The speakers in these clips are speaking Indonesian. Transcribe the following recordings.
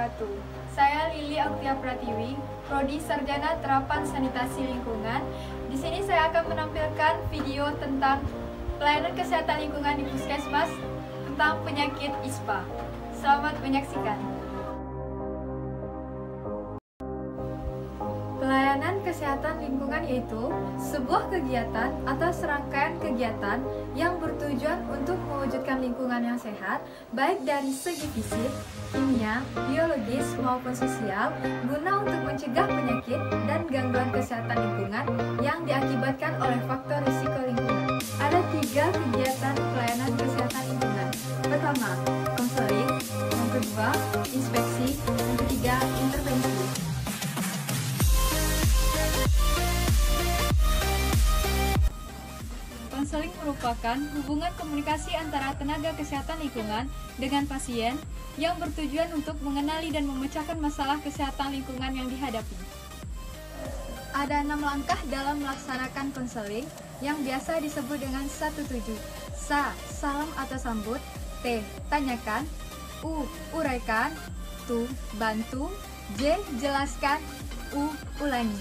wabarakatuh. Saya Lili Oktia Pratiwi, Prodi Sarjana Terapan Sanitasi Lingkungan. Di sini saya akan menampilkan video tentang pelayanan kesehatan lingkungan di Puskesmas tentang penyakit ISPA. Selamat menyaksikan. Pelayanan kesehatan lingkungan yaitu sebuah kegiatan atau serangkaian kegiatan yang bertujuan untuk mewujudkan lingkungan yang sehat, baik dari segi fisik, kimia, biologis, maupun sosial, guna untuk mencegah penyakit dan gangguan kesehatan lingkungan yang diakibatkan oleh faktor risiko lingkungan. Ada 3 kegiatan pelayanan kesehatan lingkungan. Pertama, konseling. Yang kedua, inspeksi. Yang ketiga, intervensi. Konseling merupakan hubungan komunikasi antara tenaga kesehatan lingkungan dengan pasien yang bertujuan untuk mengenali dan memecahkan masalah kesehatan lingkungan yang dihadapi. Ada 6 langkah dalam melaksanakan konseling yang biasa disebut dengan 17. Sa, salam atau sambut. T, tanyakan. U, uraikan. Tu, bantu. J, jelaskan. U, ulangi.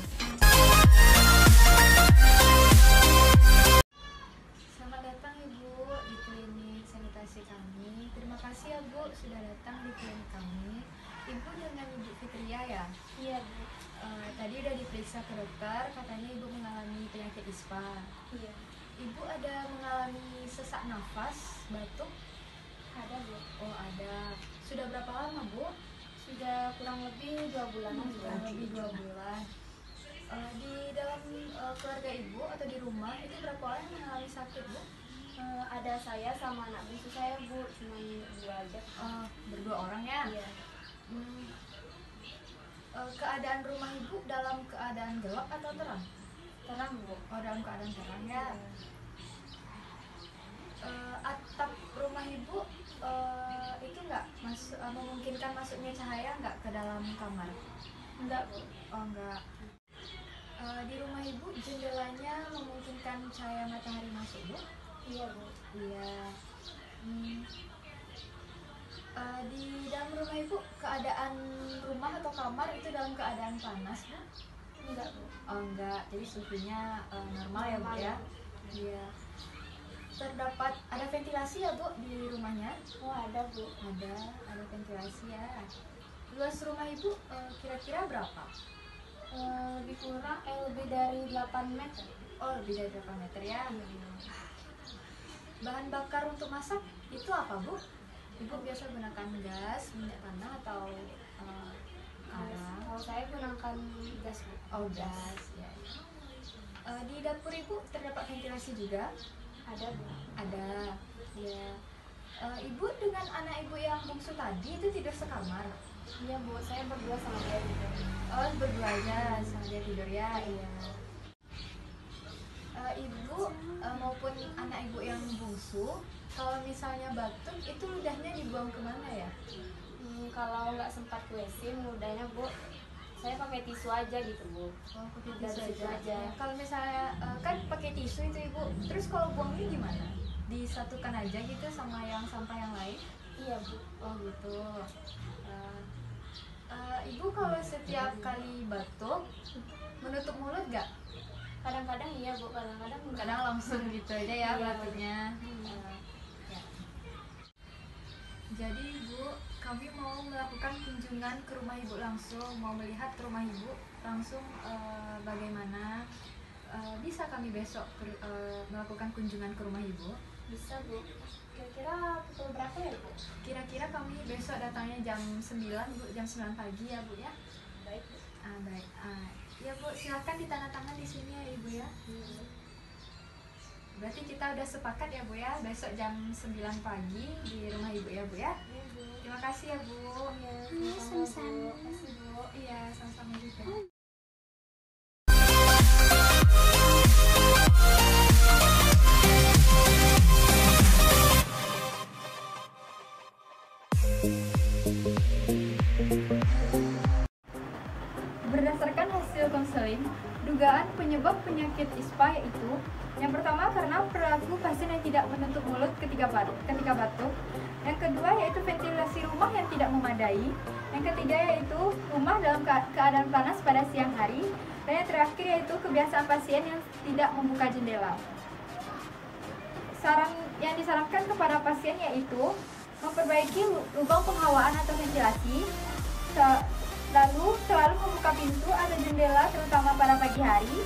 Kami. Terima kasih ya Bu sudah datang di klinik kami. Ibu dengan Ibu Fitria ya? Iya Bu. Tadi udah diperiksa ke dokter, katanya Ibu mengalami penyakit ISPA. Iya. Ibu ada mengalami sesak nafas, batuk? Ada Bu. Oh ada. Sudah berapa lama Bu? Sudah kurang lebih 2 bulan. Kurang lebih 2 bulan. Di dalam keluarga Ibu atau di rumah itu berapa orang yang mengalami sakit Bu? Ada saya sama anak bungsu saya Bu, cuma 2 aja. Berdua orang ya? Iya. Keadaan rumah Ibu dalam keadaan gelap atau terang? Terang Bu. Oh dalam keadaan terang ya. Atap rumah Ibu itu nggak memungkinkan masuknya cahaya nggak ke dalam kamar? Enggak Bu. Oh enggak. Di rumah Ibu jendelanya memungkinkan cahaya matahari masuk Bu? Iya Bu. Iya. Di dalam rumah Ibu keadaan rumah atau kamar itu dalam keadaan panas Bu? Enggak Bu. Oh enggak, jadi suhunya normal ya Bu ya? Iya. Terdapat ada ventilasi ya Bu di rumahnya? Oh ada Bu. Ada ventilasi ya. Luas rumah Ibu kira-kira berapa? Lebih dari 8 meter. Oh lebih dari 8 meter ya? Bahan bakar untuk masak itu apa Bu? Ibu biasa gunakan gas, minyak tanah atau arang? Kalau saya gunakan gas Bu. Oh gas ya. Di dapur Ibu terdapat ventilasi juga? Ada Bu. Ada ya. Ibu dengan anak Ibu yang bungsu tadi itu tidur sekamar? Iya Bu, saya berdua sama dia tidur. Oh berdua aja sama dia tidur ya? Iya. Ibu maupun anak Ibu yang bungsu, kalau misalnya batuk itu ludahnya dibuang kemana ya? Kalau nggak sempat ke WC, ludahnya Bu, saya pakai tisu aja gitu Bu. Oh pakai Dari tisu situ aja. aja. Kalau misalnya kan pakai tisu itu Ibu, terus kalau buangnya gimana? Disatukan aja gitu sama yang sampah yang lain? Iya Bu. Oh gitu. Ibu kalau setiap kali batuk menutup mulut nggak? Kadang-kadang iya Bu, kadang-kadang enggak. Kadang langsung gitu aja ya Iya. batuknya. Ya. Jadi Ibu, kami mau melakukan kunjungan ke rumah Ibu langsung, mau melihat ke rumah Ibu langsung bagaimana. Bisa kami besok melakukan kunjungan ke rumah Ibu? Bisa Bu. Kira-kira pukul berapa ya Bu? Kira-kira kami besok datangnya jam 9 Bu, jam 9 pagi ya Bu ya? Baik Bu. Baik. Ya Bu, silakan ditandatangan di sini ya Ibu ya. Berarti kita udah sepakat ya Bu ya, besok jam 9 pagi di rumah Ibu ya Bu ya. Iya Bu. Terima kasih ya Bu. Iya, sama-sama. Terima kasih Bu. Iya, sama-sama juga. Berdasarkan hasil konseling, dugaan penyebab penyakit ISPA yaitu yang pertama karena perilaku pasien yang tidak menutup mulut ketika batuk. Yang kedua yaitu ventilasi rumah yang tidak memadai. Yang ketiga yaitu rumah dalam keadaan panas pada siang hari. Dan yang terakhir yaitu kebiasaan pasien yang tidak membuka jendela. Saran yang disarankan kepada pasien yaitu memperbaiki lubang penghawaan atau ventilasi, lalu selalu membuka pintu atau jendela terutama pada pagi hari,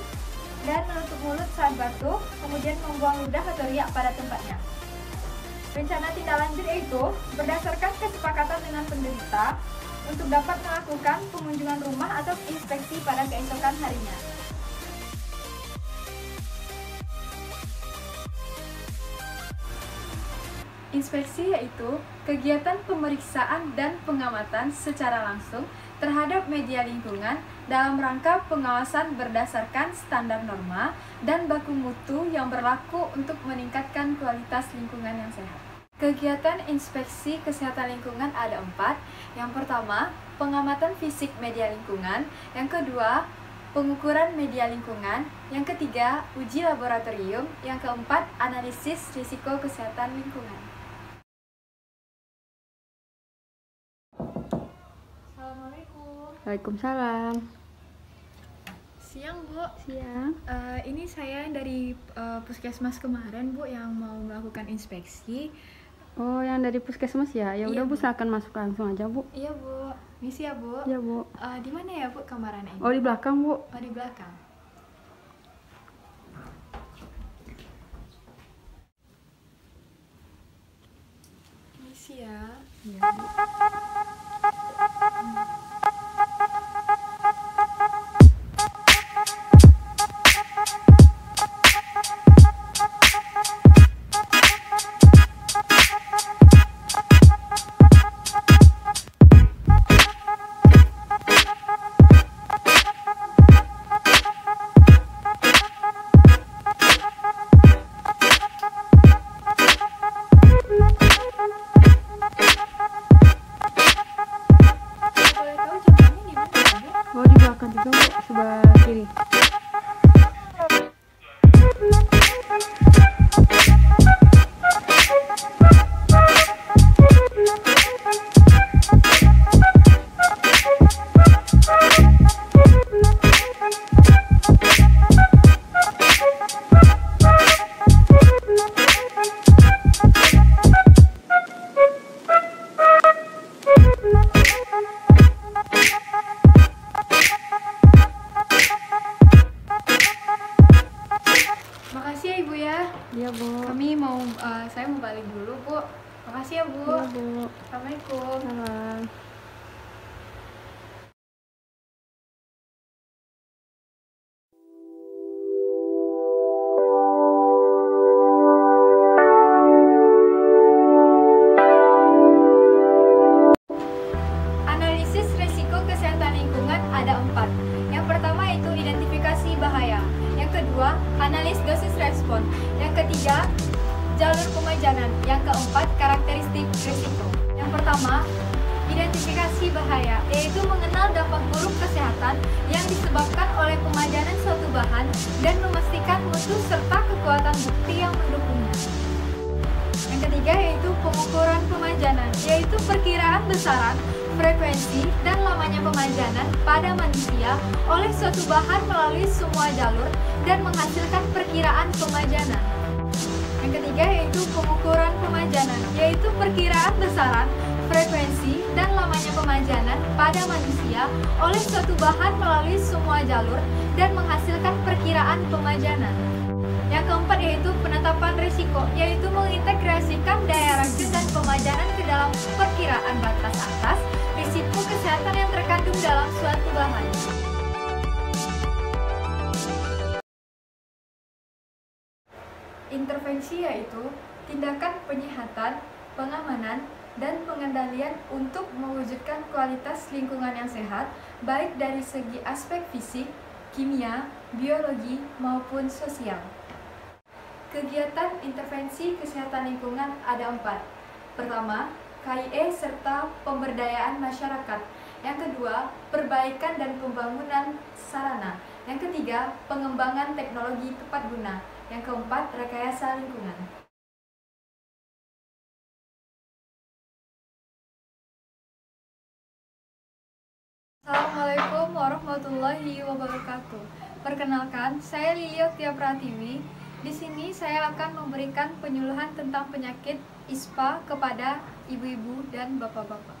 dan menutup mulut saat batuk, kemudian membuang ludah atau riak pada tempatnya. Rencana tindak lanjut yaitu berdasarkan kesepakatan dengan penderita untuk dapat melakukan pengunjungan rumah atau inspeksi pada keesokan harinya. Inspeksi yaitu kegiatan pemeriksaan dan pengamatan secara langsung terhadap media lingkungan dalam rangka pengawasan berdasarkan standar norma dan baku mutu yang berlaku untuk meningkatkan kualitas lingkungan yang sehat. Kegiatan inspeksi kesehatan lingkungan ada 4. Yang pertama, pengamatan fisik media lingkungan. Yang kedua, pengukuran media lingkungan. Yang ketiga, uji laboratorium. Yang keempat, analisis risiko kesehatan lingkungan. Waalaikumsalam. Siang, Bu. Siang. Ini saya dari puskesmas kemarin, Bu, yang mau melakukan inspeksi. Oh, yang dari puskesmas ya? Ya udah, Iya, Bu, Bu. silakan masuk langsung aja, Bu. Iya, Bu. Misi ya, Bu. Iya, Bu. Di mana ya, Bu, kamarnya ini? Oh, di belakang, Bu. Oh, di belakang. Misi ya. Iya, Bu. Boleh tahu contohnya di mana, Bu? Oh, di belakang juga, Bu, sebelah kiri. Makasih ya, Ibu ya. Iya, Bu. Saya mau balik dulu, Bu. Makasih ya, Bu. Iya, Bu. Assalamualaikum. Salam. Analisis risiko kesehatan lingkungan ada 4. Yang pertama itu identifikasi bahaya. Yang kedua, analis dosis respon. Yang ketiga, jalur pemajanan. Yang keempat, karakteristik risiko. Yang pertama, identifikasi bahaya, yaitu mengenal dampak buruk kesehatan yang disebabkan oleh pemajanan suatu bahan dan memastikan mutu serta kekuatan bukti yang mendukungnya. Yang ketiga yaitu pengukuran pemajanan, yaitu perkiraan besaran, frekuensi, dan lamanya pemajanan pada manusia oleh suatu bahan melalui semua jalur dan menghasilkan perkiraan pemajanan. Yang ketiga yaitu pengukuran pemajanan, yaitu perkiraan besaran, frekuensi, dan lamanya pemajanan pada manusia oleh suatu bahan melalui semua jalur dan menghasilkan perkiraan pemajanan. Yang keempat yaitu penetapan risiko, yaitu mengintegrasikan daya racun dan pemajanan ke dalam perkiraan batas atas risiko kesehatan yang terkandung dalam suatu bahan. Intervensi yaitu tindakan penyehatan, pengamanan, dan pengendalian untuk mewujudkan kualitas lingkungan yang sehat, baik dari segi aspek fisik, kimia, biologi, maupun sosial. Kegiatan intervensi kesehatan lingkungan ada 4. Pertama, KIE serta pemberdayaan masyarakat. Yang kedua, perbaikan dan pembangunan sarana. Yang ketiga, pengembangan teknologi tepat guna. Yang keempat, rekayasa lingkungan. Assalamualaikum warahmatullahi wabarakatuh. Perkenalkan, saya Lili Oktia Pratiwi. Di sini saya akan memberikan penyuluhan tentang penyakit ISPA kepada ibu-ibu dan bapak-bapak.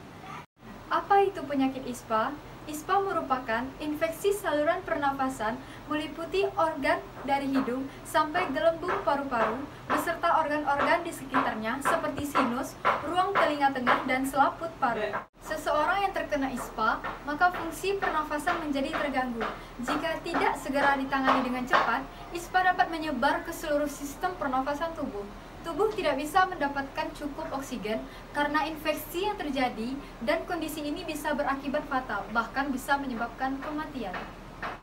Apa itu penyakit ISPA? ISPA merupakan infeksi saluran pernafasan meliputi organ dari hidung sampai gelembung paru-paru beserta organ-organ di sekitarnya seperti sinus, ruang telinga tengah, dan selaput paru. Seseorang yang terkena ISPA, maka fungsi pernafasan menjadi terganggu. Jika tidak segera ditangani dengan cepat, ISPA dapat menyebar ke seluruh sistem pernafasan tubuh. Tubuh tidak bisa mendapatkan cukup oksigen karena infeksi yang terjadi, dan kondisi ini bisa berakibat fatal, bahkan bisa menyebabkan kematian.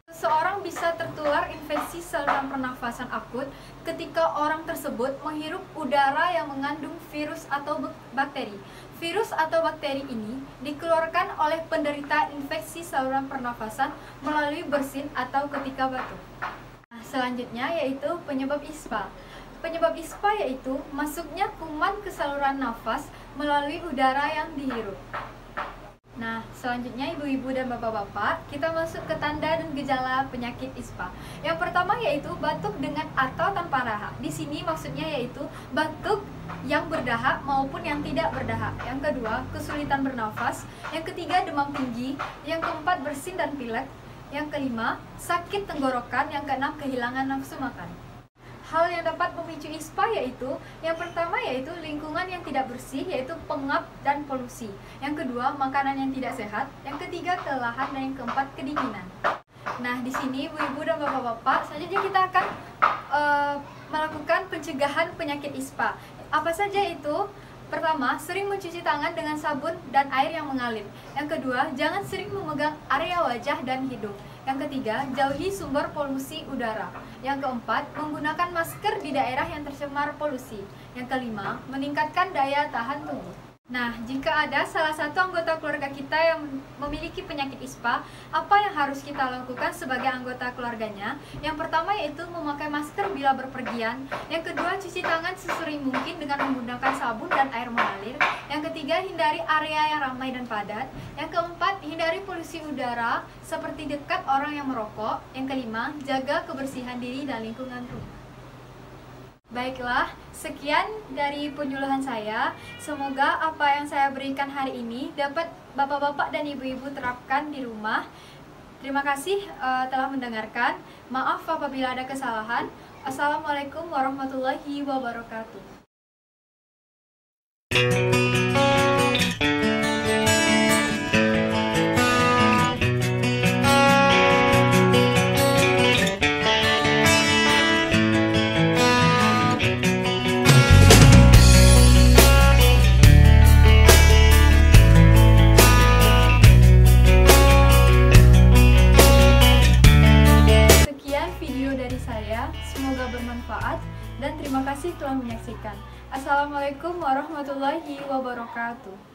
Seseorang bisa tertular infeksi saluran pernafasan akut ketika orang tersebut menghirup udara yang mengandung virus atau bakteri. Virus atau bakteri ini dikeluarkan oleh penderita infeksi saluran pernafasan melalui bersin atau ketika batuk. Nah, selanjutnya yaitu penyebab ISPA. Penyebab ISPA yaitu masuknya kuman ke saluran nafas melalui udara yang dihirup. Nah, selanjutnya ibu-ibu dan bapak-bapak, kita masuk ke tanda dan gejala penyakit ISPA. Yang pertama yaitu batuk dengan atau tanpa dahak. Di sini maksudnya yaitu batuk yang berdahak maupun yang tidak berdahak. Yang kedua, kesulitan bernafas. Yang ketiga, demam tinggi. Yang keempat, bersin dan pilek. Yang kelima, sakit tenggorokan. Yang keenam, kehilangan nafsu makan. Hal yang dapat memicu ISPA yaitu, yang pertama yaitu lingkungan yang tidak bersih, yaitu pengap dan polusi. Yang kedua, makanan yang tidak sehat. Yang ketiga, kelelahan. Dan yang keempat, kedinginan. Nah, di sini ibu-ibu dan bapak-bapak, selanjutnya kita akan melakukan pencegahan penyakit ISPA. Apa saja itu? Pertama, sering mencuci tangan dengan sabun dan air yang mengalir. Yang kedua, jangan sering memegang area wajah dan hidung. Yang ketiga, jauhi sumber polusi udara. Yang keempat, menggunakan masker di daerah yang tercemar polusi. Yang kelima, meningkatkan daya tahan tubuh. Nah, jika ada salah satu anggota keluarga kita yang memiliki penyakit ISPA, apa yang harus kita lakukan sebagai anggota keluarganya? Yang pertama yaitu memakai masker bila berpergian. Yang kedua, cuci tangan sesering mungkin dengan menggunakan sabun dan air mengalir. Yang ketiga, hindari area yang ramai dan padat. Yang keempat, hindari polusi udara seperti dekat orang yang merokok. Yang kelima, jaga kebersihan diri dan lingkungan rumah. Baiklah, sekian dari penyuluhan saya. Semoga apa yang saya berikan hari ini dapat bapak-bapak dan ibu-ibu terapkan di rumah. Terima kasih telah mendengarkan. Maaf apabila ada kesalahan. Assalamualaikum warahmatullahi wabarakatuh. Semoga bermanfaat dan terima kasih telah menyaksikan. Assalamualaikum warahmatullahi wabarakatuh.